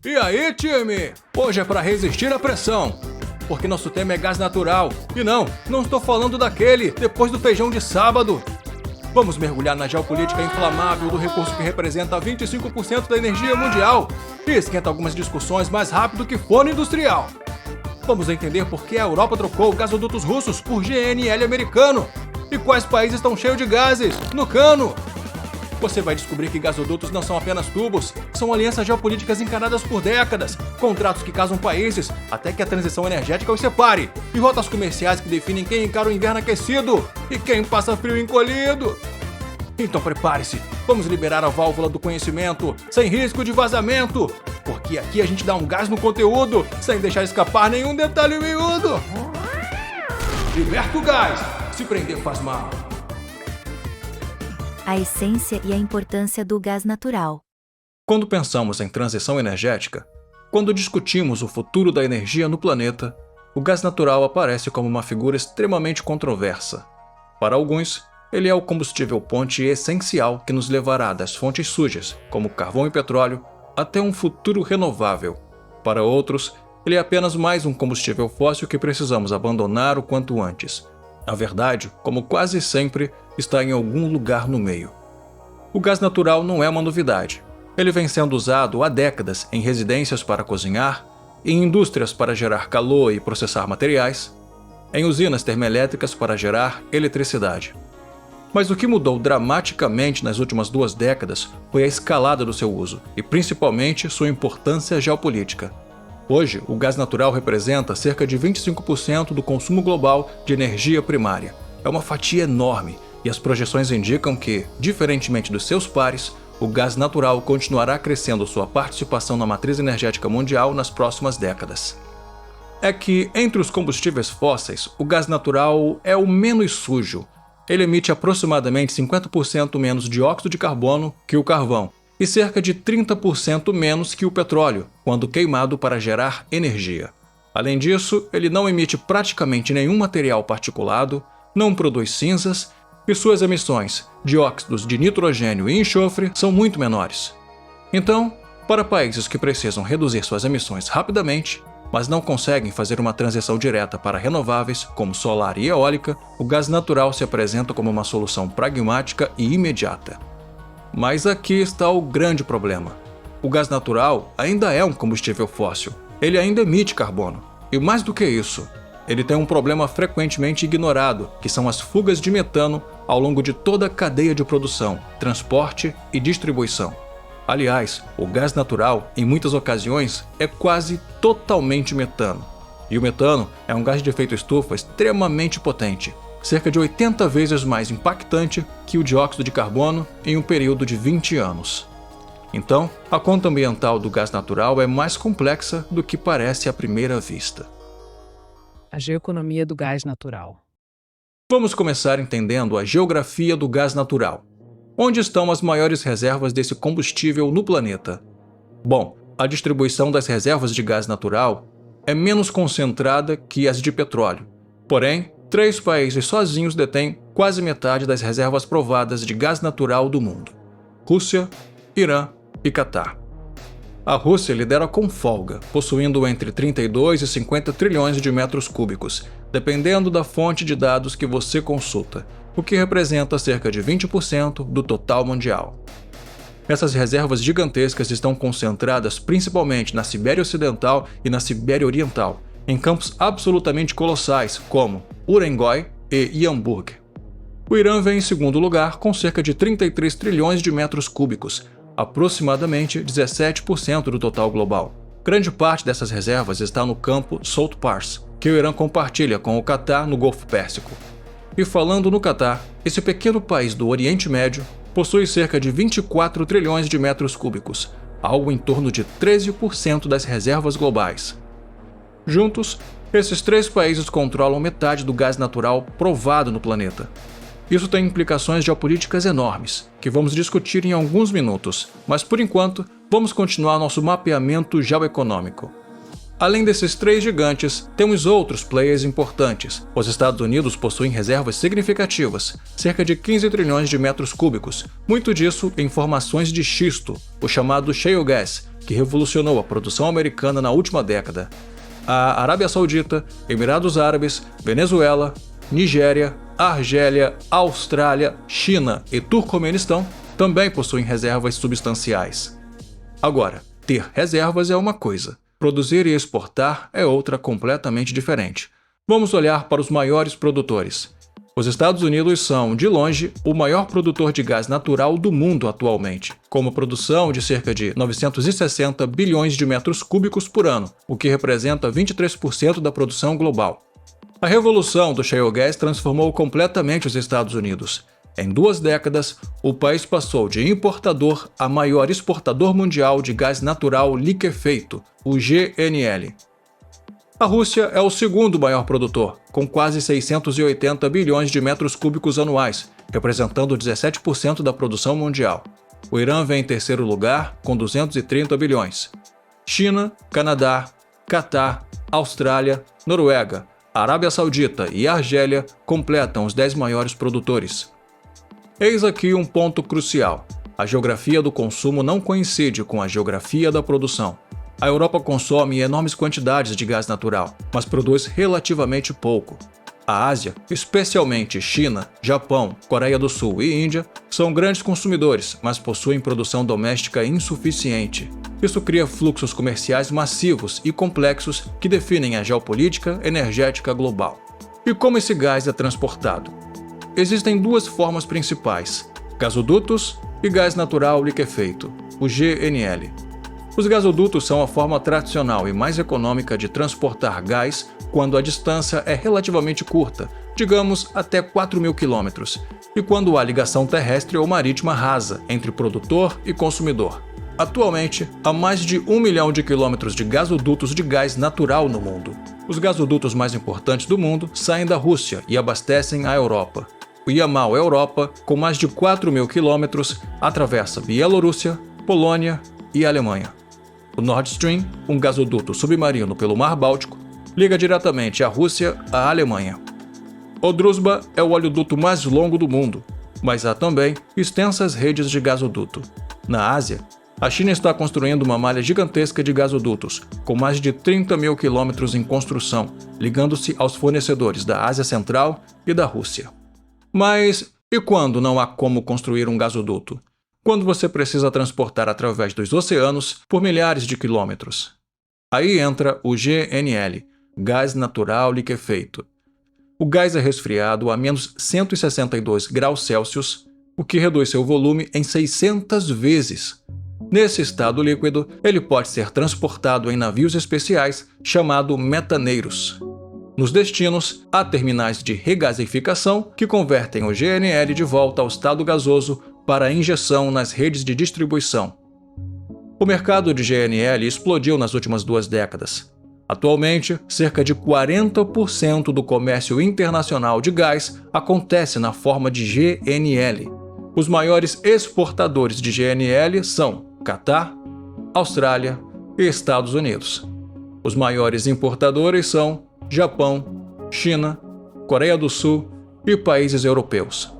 E aí, time? Hoje é para resistir à pressão, porque nosso tema é gás natural. E não estou falando daquele depois do feijão de sábado. Vamos mergulhar na geopolítica inflamável do recurso que representa 25% da energia mundial e esquenta algumas discussões mais rápido que forno industrial. Vamos entender por que a Europa trocou gasodutos russos por GNL americano e quais países estão cheios de gases no cano. Você vai descobrir que gasodutos não são apenas tubos, são alianças geopolíticas encaradas por décadas, contratos que casam países até que a transição energética os separe, e rotas comerciais que definem quem encara o inverno aquecido e quem passa frio encolhido. Então prepare-se, vamos liberar a válvula do conhecimento, sem risco de vazamento, porque aqui a gente dá um gás no conteúdo, sem deixar escapar nenhum detalhe miúdo. Liberta o gás, se prender faz mal. A essência e a importância do gás natural. Quando pensamos em transição energética, quando discutimos o futuro da energia no planeta, o gás natural aparece como uma figura extremamente controversa. Para alguns, ele é o combustível ponte essencial que nos levará das fontes sujas, como carvão e petróleo, até um futuro renovável. Para outros, ele é apenas mais um combustível fóssil que precisamos abandonar o quanto antes. A verdade, como quase sempre, está em algum lugar no meio. O gás natural não é uma novidade. Ele vem sendo usado há décadas em residências para cozinhar, em indústrias para gerar calor e processar materiais, em usinas termoelétricas para gerar eletricidade. Mas o que mudou dramaticamente nas últimas 2 décadas foi a escalada do seu uso e, principalmente, sua importância geopolítica. Hoje, o gás natural representa cerca de 25% do consumo global de energia primária. É uma fatia enorme e as projeções indicam que, diferentemente dos seus pares, o gás natural continuará crescendo sua participação na matriz energética mundial nas próximas décadas. É que, entre os combustíveis fósseis, o gás natural é o menos sujo. Ele emite aproximadamente 50% menos dióxido de carbono que o carvão, e cerca de 30% menos que o petróleo, quando queimado para gerar energia. Além disso, ele não emite praticamente nenhum material particulado, não produz cinzas e suas emissões, dióxidos de nitrogênio e enxofre, são muito menores. Então, para países que precisam reduzir suas emissões rapidamente, mas não conseguem fazer uma transição direta para renováveis, como solar e eólica, o gás natural se apresenta como uma solução pragmática e imediata. Mas aqui está o grande problema. O gás natural ainda é um combustível fóssil. Ele ainda emite carbono. E mais do que isso, ele tem um problema frequentemente ignorado, que são as fugas de metano ao longo de toda a cadeia de produção, transporte e distribuição. Aliás, o gás natural, em muitas ocasiões, é quase totalmente metano. E o metano é um gás de efeito estufa extremamente potente, cerca de 80 vezes mais impactante que o dióxido de carbono em um período de 20 anos. Então, a conta ambiental do gás natural é mais complexa do que parece à primeira vista. A geoeconomia do gás natural. Vamos começar entendendo a geografia do gás natural. Onde estão as maiores reservas desse combustível no planeta? Bom, a distribuição das reservas de gás natural é menos concentrada que as de petróleo. Porém, 3 países sozinhos detêm quase metade das reservas provadas de gás natural do mundo: Rússia, Irã e Catar. A Rússia lidera com folga, possuindo entre 32 e 50 trilhões de metros cúbicos, dependendo da fonte de dados que você consulta, o que representa cerca de 20% do total mundial. Essas reservas gigantescas estão concentradas principalmente na Sibéria Ocidental e na Sibéria Oriental, em campos absolutamente colossais como Urengoy e Yamburg. O Irã vem em segundo lugar com cerca de 33 trilhões de metros cúbicos, aproximadamente 17% do total global. Grande parte dessas reservas está no campo Salt Pars, que o Irã compartilha com o Catar no Golfo Pérsico. E falando no Catar, esse pequeno país do Oriente Médio possui cerca de 24 trilhões de metros cúbicos, algo em torno de 13% das reservas globais. Juntos, esses 3 países controlam metade do gás natural provado no planeta. Isso tem implicações geopolíticas enormes, que vamos discutir em alguns minutos, mas por enquanto, vamos continuar nosso mapeamento geoeconômico. Além desses 3 gigantes, temos outros players importantes. Os Estados Unidos possuem reservas significativas, cerca de 15 trilhões de metros cúbicos, muito disso em formações de xisto, o chamado shale gas, que revolucionou a produção americana na última década. A Arábia Saudita, Emirados Árabes, Venezuela, Nigéria, Argélia, Austrália, China e Turcomenistão também possuem reservas substanciais. Agora, ter reservas é uma coisa, produzir e exportar é outra completamente diferente. Vamos olhar para os maiores produtores. Os Estados Unidos são, de longe, o maior produtor de gás natural do mundo atualmente, com uma produção de cerca de 960 bilhões de metros cúbicos por ano, o que representa 23% da produção global. A revolução do shale gas transformou completamente os Estados Unidos. Em 2 décadas, o país passou de importador a maior exportador mundial de gás natural liquefeito, o GNL. A Rússia é o segundo maior produtor, com quase 680 bilhões de metros cúbicos anuais, representando 17% da produção mundial. O Irã vem em terceiro lugar, com 230 bilhões. China, Canadá, Catar, Austrália, Noruega, Arábia Saudita e Argélia completam os 10 maiores produtores. Eis aqui um ponto crucial. A geografia do consumo não coincide com a geografia da produção. A Europa consome enormes quantidades de gás natural, mas produz relativamente pouco. A Ásia, especialmente China, Japão, Coreia do Sul e Índia, são grandes consumidores, mas possuem produção doméstica insuficiente. Isso cria fluxos comerciais massivos e complexos que definem a geopolítica energética global. E como esse gás é transportado? Existem 2 formas principais: gasodutos e gás natural liquefeito, o GNL. Os gasodutos são a forma tradicional e mais econômica de transportar gás quando a distância é relativamente curta, digamos até 4.000 km, e quando há ligação terrestre ou marítima rasa entre produtor e consumidor. Atualmente, há mais de 1 milhão de quilômetros de gasodutos de gás natural no mundo. Os gasodutos mais importantes do mundo saem da Rússia e abastecem a Europa. O Yamal-Europa, com mais de 4.000 quilômetros, atravessa Bielorrússia, Polônia e Alemanha. O Nord Stream, um gasoduto submarino pelo Mar Báltico, liga diretamente a Rússia à Alemanha. O Druzhba é o oleoduto mais longo do mundo, mas há também extensas redes de gasoduto. Na Ásia, a China está construindo uma malha gigantesca de gasodutos, com mais de 30.000 quilômetros em construção, ligando-se aos fornecedores da Ásia Central e da Rússia. Mas e quando não há como construir um gasoduto? Quando você precisa transportar através dos oceanos por milhares de quilômetros. Aí entra o GNL, gás natural liquefeito. O gás é resfriado a menos 162 graus Celsius, o que reduz seu volume em 600 vezes. Nesse estado líquido, ele pode ser transportado em navios especiais chamados metaneiros. Nos destinos, há terminais de regasificação que convertem o GNL de volta ao estado gasoso para injeção nas redes de distribuição. O mercado de GNL explodiu nas últimas 2 décadas. Atualmente, cerca de 40% do comércio internacional de gás acontece na forma de GNL. Os maiores exportadores de GNL são Catar, Austrália e Estados Unidos. Os maiores importadores são Japão, China, Coreia do Sul e países europeus.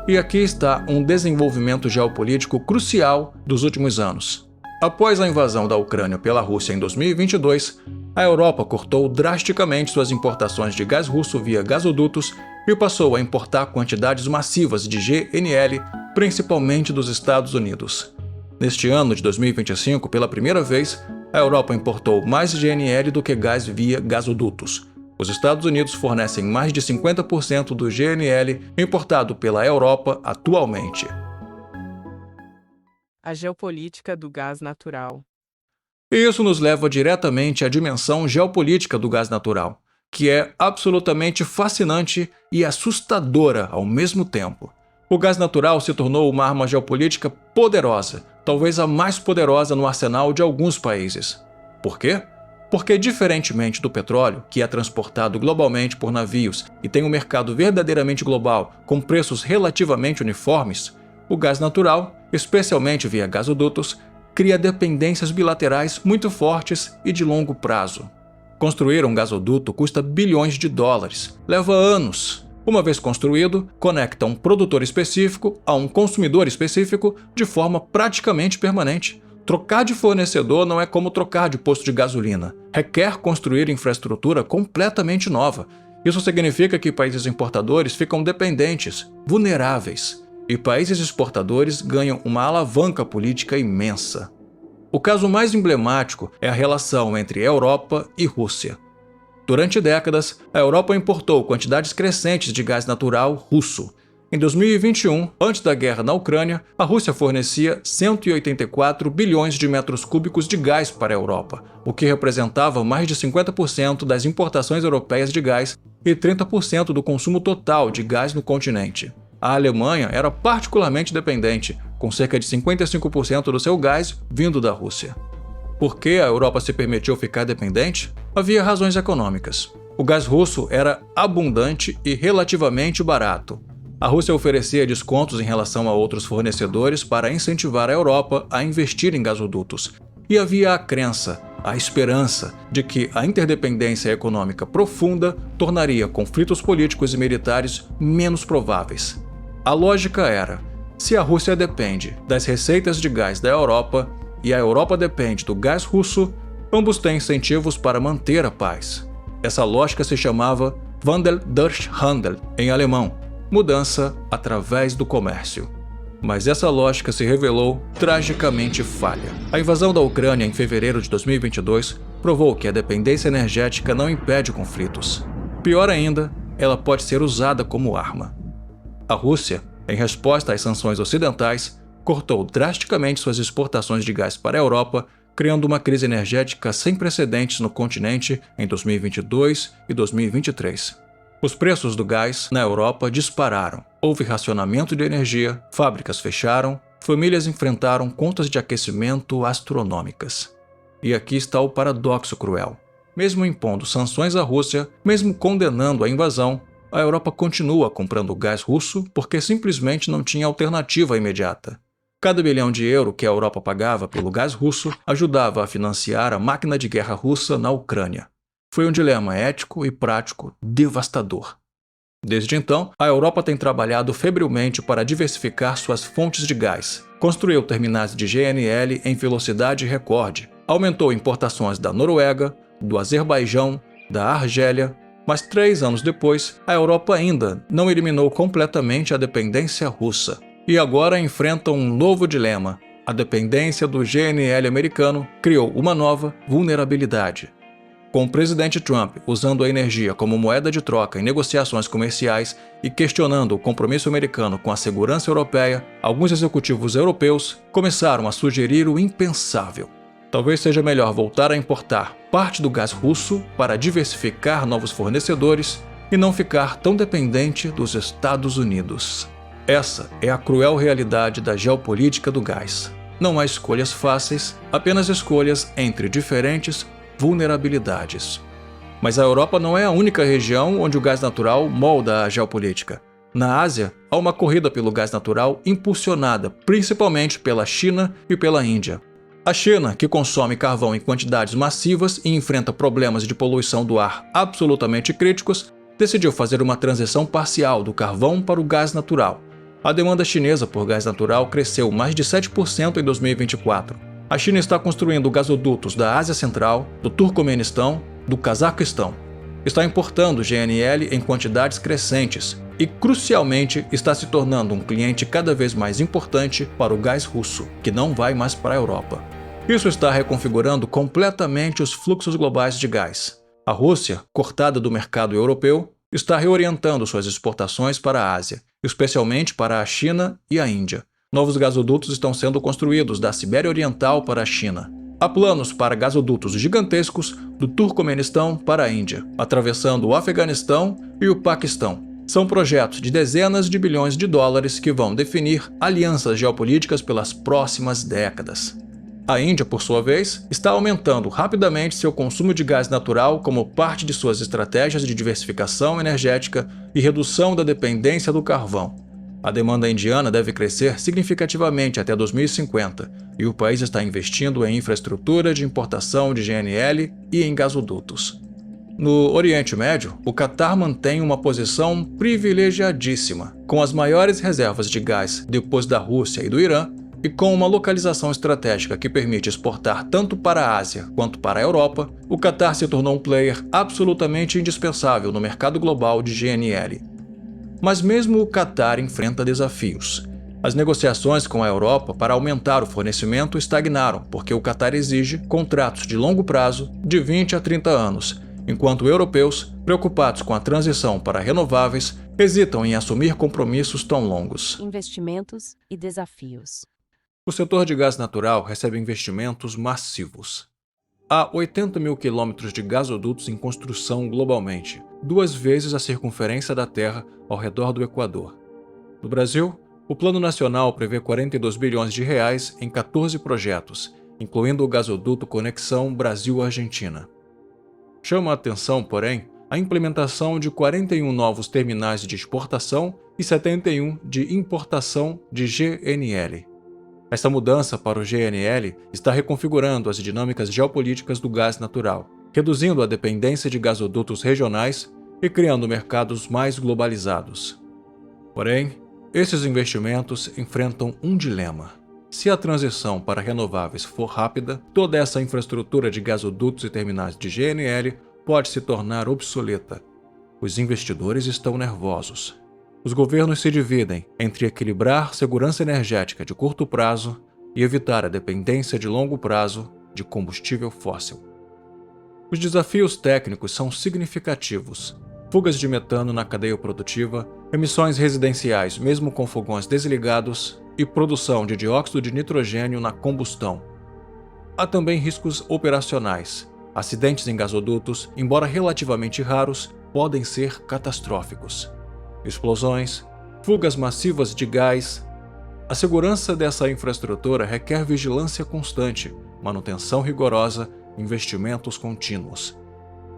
E aqui está um desenvolvimento geopolítico crucial dos últimos anos. Após a invasão da Ucrânia pela Rússia em 2022, a Europa cortou drasticamente suas importações de gás russo via gasodutos e passou a importar quantidades massivas de GNL, principalmente dos Estados Unidos. Neste ano de 2025, pela primeira vez, a Europa importou mais GNL do que gás via gasodutos. Os Estados Unidos fornecem mais de 50% do GNL importado pela Europa atualmente. A geopolítica do gás natural. Isso nos leva diretamente à dimensão geopolítica do gás natural, que é absolutamente fascinante e assustadora ao mesmo tempo. O gás natural se tornou uma arma geopolítica poderosa, talvez a mais poderosa no arsenal de alguns países. Por quê? Porque, diferentemente do petróleo, que é transportado globalmente por navios e tem um mercado verdadeiramente global com preços relativamente uniformes, o gás natural, especialmente via gasodutos, cria dependências bilaterais muito fortes e de longo prazo. Construir um gasoduto custa bilhões de dólares, leva anos. Uma vez construído, conecta um produtor específico a um consumidor específico de forma praticamente permanente. Trocar de fornecedor não é como trocar de posto de gasolina. Requer construir infraestrutura completamente nova. Isso significa que países importadores ficam dependentes, vulneráveis, e países exportadores ganham uma alavanca política imensa. O caso mais emblemático é a relação entre Europa e Rússia. Durante décadas, a Europa importou quantidades crescentes de gás natural russo. Em 2021, antes da guerra na Ucrânia, a Rússia fornecia 184 bilhões de metros cúbicos de gás para a Europa, o que representava mais de 50% das importações europeias de gás e 30% do consumo total de gás no continente. A Alemanha era particularmente dependente, com cerca de 55% do seu gás vindo da Rússia. Por que a Europa se permitiu ficar dependente? Havia razões econômicas. O gás russo era abundante e relativamente barato. A Rússia oferecia descontos em relação a outros fornecedores para incentivar a Europa a investir em gasodutos. E havia a crença, a esperança de que a interdependência econômica profunda tornaria conflitos políticos e militares menos prováveis. A lógica era: se a Rússia depende das receitas de gás da Europa e a Europa depende do gás russo, ambos têm incentivos para manter a paz. Essa lógica se chamava Wandel durch Handel, em alemão, mudança através do comércio. Mas essa lógica se revelou tragicamente falha. A invasão da Ucrânia em fevereiro de 2022 provou que a dependência energética não impede conflitos. Pior ainda, ela pode ser usada como arma. A Rússia, em resposta às sanções ocidentais, cortou drasticamente suas exportações de gás para a Europa, criando uma crise energética sem precedentes no continente em 2022 e 2023. Os preços do gás na Europa dispararam, houve racionamento de energia, fábricas fecharam, famílias enfrentaram contas de aquecimento astronômicas. E aqui está o paradoxo cruel. Mesmo impondo sanções à Rússia, mesmo condenando a invasão, a Europa continua comprando gás russo porque simplesmente não tinha alternativa imediata. Cada bilhão de euro que a Europa pagava pelo gás russo ajudava a financiar a máquina de guerra russa na Ucrânia. Foi um dilema ético e prático devastador. Desde então, a Europa tem trabalhado febrilmente para diversificar suas fontes de gás. Construiu terminais de GNL em velocidade recorde. Aumentou importações da Noruega, do Azerbaijão, da Argélia. Mas 3 anos depois, a Europa ainda não eliminou completamente a dependência russa. E agora enfrenta um novo dilema. A dependência do GNL americano criou uma nova vulnerabilidade. Com o presidente Trump usando a energia como moeda de troca em negociações comerciais e questionando o compromisso americano com a segurança europeia, alguns executivos europeus começaram a sugerir o impensável. Talvez seja melhor voltar a importar parte do gás russo para diversificar novos fornecedores e não ficar tão dependente dos Estados Unidos. Essa é a cruel realidade da geopolítica do gás. Não há escolhas fáceis, apenas escolhas entre diferentes vulnerabilidades. Mas a Europa não é a única região onde o gás natural molda a geopolítica. Na Ásia, há uma corrida pelo gás natural impulsionada principalmente pela China e pela Índia. A China, que consome carvão em quantidades massivas e enfrenta problemas de poluição do ar absolutamente críticos, decidiu fazer uma transição parcial do carvão para o gás natural. A demanda chinesa por gás natural cresceu mais de 7% em 2024. A China está construindo gasodutos da Ásia Central, do Turcomenistão, do Cazaquistão. Está importando GNL em quantidades crescentes e, crucialmente, está se tornando um cliente cada vez mais importante para o gás russo, que não vai mais para a Europa. Isso está reconfigurando completamente os fluxos globais de gás. A Rússia, cortada do mercado europeu, está reorientando suas exportações para a Ásia, especialmente para a China e a Índia. Novos gasodutos estão sendo construídos da Sibéria Oriental para a China. Há planos para gasodutos gigantescos do Turcomenistão para a Índia, atravessando o Afeganistão e o Paquistão. São projetos de dezenas de bilhões de dólares que vão definir alianças geopolíticas pelas próximas décadas. A Índia, por sua vez, está aumentando rapidamente seu consumo de gás natural como parte de suas estratégias de diversificação energética e redução da dependência do carvão. A demanda indiana deve crescer significativamente até 2050 e o país está investindo em infraestrutura de importação de GNL e em gasodutos. No Oriente Médio, o Catar mantém uma posição privilegiadíssima, com as maiores reservas de gás depois da Rússia e do Irã, E com uma localização estratégica que permite exportar tanto para a Ásia quanto para a Europa, o Catar se tornou um player absolutamente indispensável no mercado global de GNL. Mas mesmo o Catar enfrenta desafios. As negociações com a Europa para aumentar o fornecimento estagnaram porque o Catar exige contratos de longo prazo de 20 a 30 anos, enquanto europeus, preocupados com a transição para renováveis, hesitam em assumir compromissos tão longos. Investimentos e desafios. O setor de gás natural recebe investimentos massivos. Há 80 mil quilômetros de gasodutos em construção globalmente, 2 vezes a circunferência da Terra ao redor do Equador. No Brasil, o Plano Nacional prevê 42 bilhões de reais em 14 projetos, incluindo o gasoduto Conexão Brasil-Argentina. Chama a atenção, porém, a implementação de 41 novos terminais de exportação e 71 de importação de GNL. Essa mudança para o GNL está reconfigurando as dinâmicas geopolíticas do gás natural, reduzindo a dependência de gasodutos regionais e criando mercados mais globalizados. Porém, esses investimentos enfrentam um dilema. Se a transição para renováveis for rápida, toda essa infraestrutura de gasodutos e terminais de GNL pode se tornar obsoleta. Os investidores estão nervosos. Os governos se dividem entre equilibrar segurança energética de curto prazo e evitar a dependência de longo prazo de combustível fóssil. Os desafios técnicos são significativos. Fugas de metano na cadeia produtiva, emissões residenciais mesmo com fogões desligados e produção de dióxido de nitrogênio na combustão. Há também riscos operacionais. Acidentes em gasodutos, embora relativamente raros, podem ser catastróficos. Explosões, fugas massivas de gás. A segurança dessa infraestrutura requer vigilância constante, manutenção rigorosa, investimentos contínuos.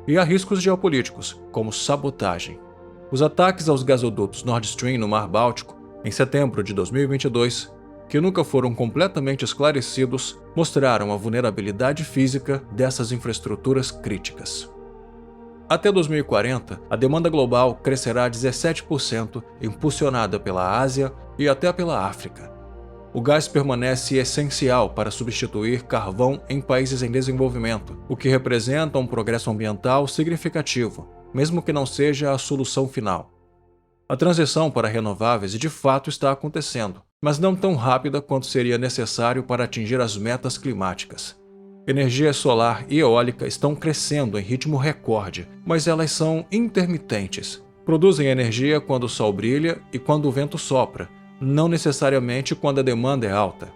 E há riscos geopolíticos, como sabotagem. Os ataques aos gasodutos Nord Stream no Mar Báltico, em setembro de 2022, que nunca foram completamente esclarecidos, mostraram a vulnerabilidade física dessas infraestruturas críticas. Até 2040, a demanda global crescerá 17%, impulsionada pela Ásia e até pela África. O gás permanece essencial para substituir carvão em países em desenvolvimento, o que representa um progresso ambiental significativo, mesmo que não seja a solução final. A transição para renováveis de fato está acontecendo, mas não tão rápida quanto seria necessário para atingir as metas climáticas. Energia solar e eólica estão crescendo em ritmo recorde, mas elas são intermitentes. Produzem energia quando o sol brilha e quando o vento sopra, não necessariamente quando a demanda é alta.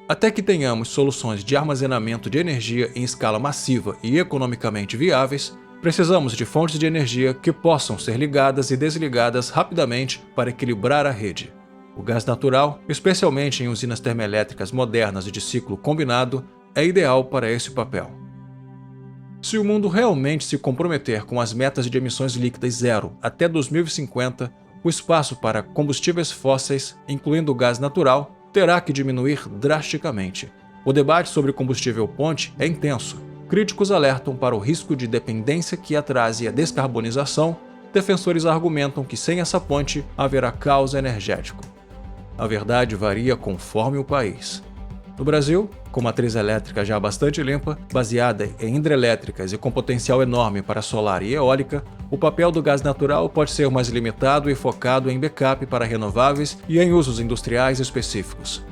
Até que tenhamos soluções de armazenamento de energia em escala massiva e economicamente viáveis, precisamos de fontes de energia que possam ser ligadas e desligadas rapidamente para equilibrar a rede. O gás natural, especialmente em usinas termoelétricas modernas e de ciclo combinado, é ideal para esse papel. Se o mundo realmente se comprometer com as metas de emissões líquidas zero até 2050, o espaço para combustíveis fósseis, incluindo o gás natural, terá que diminuir drasticamente. O debate sobre combustível ponte é intenso. Críticos alertam para o risco de dependência que atrase a descarbonização. Defensores argumentam que sem essa ponte haverá caos energético. A verdade varia conforme o país. No Brasil, com matriz elétrica já bastante limpa, baseada em hidrelétricas e com potencial enorme para solar e eólica, o papel do gás natural pode ser mais limitado e focado em backup para renováveis e em usos industriais específicos.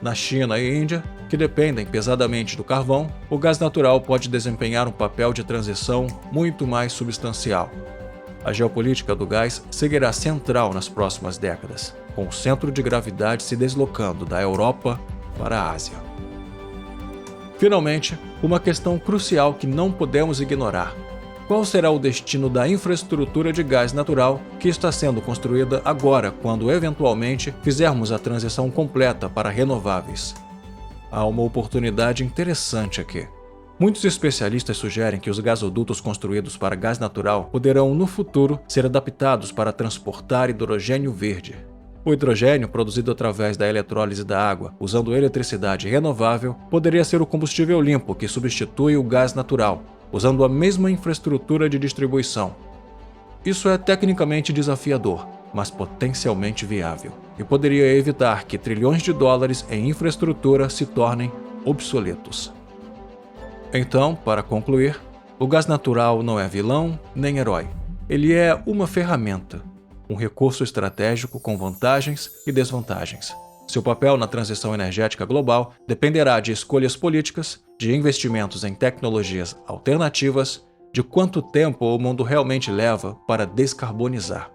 Na China e Índia, que dependem pesadamente do carvão, o gás natural pode desempenhar um papel de transição muito mais substancial. A geopolítica do gás seguirá central nas próximas décadas, com o centro de gravidade se deslocando da Europa para a Ásia. Finalmente, uma questão crucial que não podemos ignorar. Qual será o destino da infraestrutura de gás natural que está sendo construída agora, quando eventualmente fizermos a transição completa para renováveis? Há uma oportunidade interessante aqui. Muitos especialistas sugerem que os gasodutos construídos para gás natural poderão, no futuro, ser adaptados para transportar hidrogênio verde. O hidrogênio, produzido através da eletrólise da água, usando eletricidade renovável, poderia ser o combustível limpo que substitui o gás natural, usando a mesma infraestrutura de distribuição. Isso é tecnicamente desafiador, mas potencialmente viável. e poderia evitar que trilhões de dólares em infraestrutura se tornem obsoletos. Então, para concluir, o gás natural não é vilão nem herói. Ele é uma ferramenta, um recurso estratégico com vantagens e desvantagens. Seu papel na transição energética global dependerá de escolhas políticas, de investimentos em tecnologias alternativas, de quanto tempo o mundo realmente leva para descarbonizar.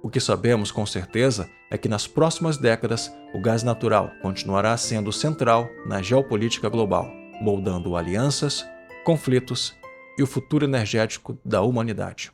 O que sabemos com certeza é que nas próximas décadas o gás natural continuará sendo central na geopolítica global, moldando alianças, conflitos e o futuro energético da humanidade.